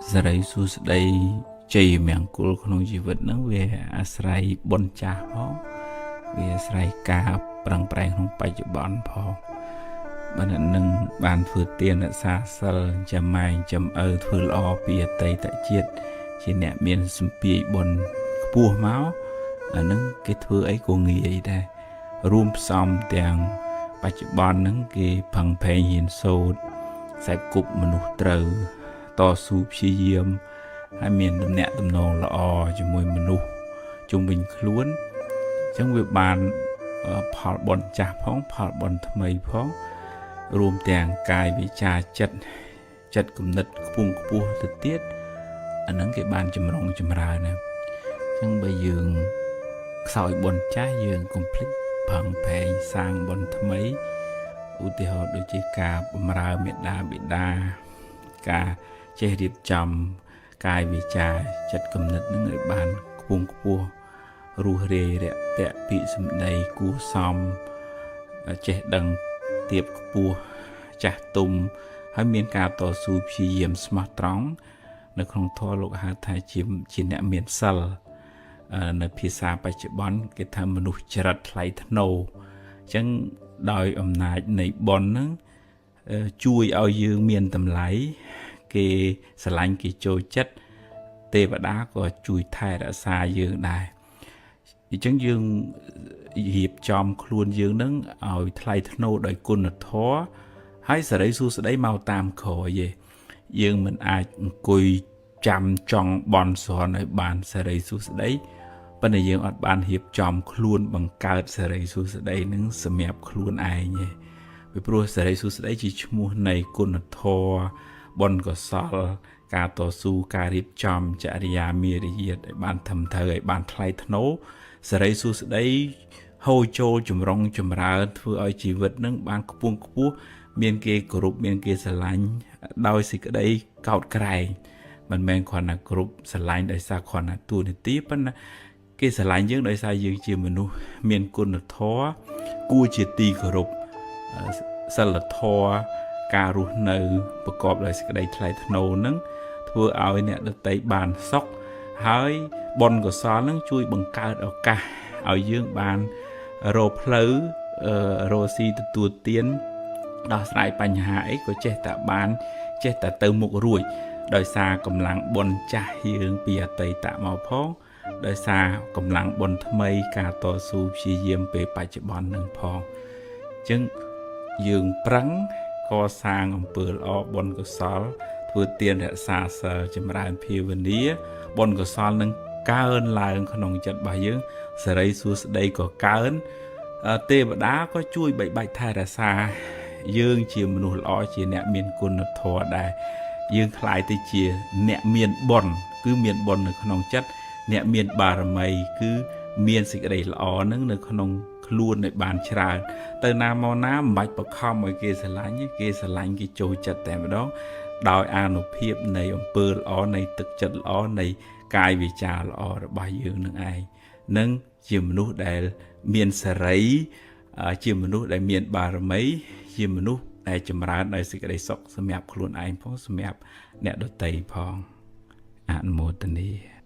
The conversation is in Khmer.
សេរីសួស្តីជ័យមង្គលក្នុងជីវិតហ្នឹងវាអាស្រ័យបុណ្យចាស់ផងវាអាស្រ័យការប្រឹងប្រែងក្នុងបច្ចុប្បន្នផងបើអ្នកនឹងបានធ្វើទានរក្សាសិលចាំម៉ែចាំឪធ្វើល្អពីអតីតជាតិជាអ្នកមានសម្ពាយបុណ្យខ្ពស់មកអាហ្នឹងគេធ្វើអីក៏ងាយដែររួមផ្សំទាំងបច្ចុប្បន្នហ្នឹងគេផឹងផែងហ៊ានសូត្រខ្សែគប់មនុស្សត្រូវតស៊ូព្យាយាមហើយមានទំនាក់ទំនងល្អជាមួយមនុស្សជុំវិញខ្លួនអញ្ចឹងវាបានផលបុណ្យចាស់ផងផលបុណ្យថ្មីផងរួមទាំងកាយវិចារចិត្តគំនិតខ្ពង់ខ្ពស់ទៅទៀតអាហ្នឹងគេបានចម្រុងចម្រើនណាអញ្ចឹងបើយើងខ្សោយបុណ្យចាស់យើងកុំភ្លេចផឹងផែងសាងបុណ្យថ្មីឧទាហរណ៍ដូចជាការបម្រើមេដាបិតាការចេះរៀបចំកាយវាចាចិត្តគំនិតនឹងឲ្យបានខ្ពង់ខ្ពស់រស់រាយរាក់ទាក់ពាក្យសម្ដីគួសមចេះដឹងទៀបខ្ពស់ចាស់ទុំហើយមានការតស៊ូព្យាយាមស្មោះត្រង់នៅក្នុងធម៌លោកហៅថាជាអ្នកមានសិលនៅភាសាបច្ចុប្បន្នគេថាមនុស្សចរិតថ្លៃថ្នូរអញ្ចឹងដោយអំណាចនៃបុណ្យហ្នឹងជួយឲ្យយើងមានតម្លៃគេស្រឡាញ់គេចូលចិត្តទេវតាក៏ជួយថែរក្សាយើងដែរអញ្ចឹងយើងរៀបចំខ្លួនយើងនឹងឲ្យថ្លៃថ្នូរដោយគុណធម៌ហើយសេរីសួស្តីមកតាមក្រោយទេយើងមិនអាចអង្គុយចាំចង់បន់ស្រន់ឲ្យបានសេរីសួស្តីប៉ុន្តែយើងអត់បានរៀបចំខ្លួនបង្កើតសេរីសួស្តីនឹងសម្រាប់ខ្លួនឯងទេពីព្រោះសេរីសួស្តីជាឈ្មោះនៃគុណធម៌បុណ្យកុសលការតស៊ូការរៀបចំចរិយាមារយាទឲ្យបានត្រឹមត្រូវឲ្យបានថ្លៃថ្នូរសេរីសួស្តីហូរចូលចម្រុងចម្រើនធ្វើឲ្យជីវិតនឹងបានខ្ពង់ខ្ពស់មានគេគោរពមានគេស្រឡាញ់ដោយសេចក្តីកោតក្រែងមិនមែនគ្រាន់តែគោរពស្រឡាញ់ដោយសារគ្រាន់តែតួនាទីប៉ុន្តែគេស្រឡាញ់យើងដោយសារយើងជាមនុស្សមានគុណធម៌គួរជាទីគោរពសិលធម៌ការរស់នៅប្រកបដោយសេចក្តីថ្លៃថ្នូរនឹងធ្វើឲ្យអ្នកដទៃបានសុខហើយបុណ្យកុសលនឹងជួយបង្កើតឱកាសឲ្យយើងបានរកផ្លូវរកស៊ីទទួលទានដោះស្រាយបញ្ហាអីក៏ចេះតែបានចេះតែទៅមុខរួចដោយសារកម្លាំងបុណ្យចាស់យើងពីអតីតមកផងដោយសារកម្លាំងបុណ្យថ្មីការតស៊ូព្យាយាមពេលបច្ចុប្បន្ននឹងផងអញ្ចឹងយើងប្រឹងកសាងអំពើល្អបុណ្យកុសលធ្វើទានរក្សាសិលចម្រើនភាវនាបុណ្យកុសលនឹងកើនឡើងក្នុងចិត្តរបស់យើងសេរីសួស្តីក៏កើនទេវតាក៏ជួយបីបាច់ថែរក្សាយើងជាមនុស្សល្អជាអ្នកមានគុណធម៌ដែរយើងខ្លាយទៅជាអ្នកមានបុណ្យគឺមានបុណ្យនៅក្នុងចិត្តអ្នកមានបារមីគឺមានសេចក្តីល្អនឹងនៅក្នុងខ្លួនឲ្យបានច្រើនទៅណាមកណាមិនបាច់បខំឲ្យគេស្រឡាញ់គេស្រឡាញ់គេចូលចិត្តតែម្ដងដោយអានុភាពនៃអំពើល្អនៃទឹកចិត្តល្អនៃកាយវាចាល្អរបស់យើងនឹងឯងនឹងជាមនុស្សដែលមានសេរីជាមនុស្សដែលមានបារមីជាមនុស្សដែលចម្រើនដោយសេចក្តីសុខសម្រាប់ខ្លួនឯងផងសម្រាប់អ្នកដទៃផងអនុមោទនា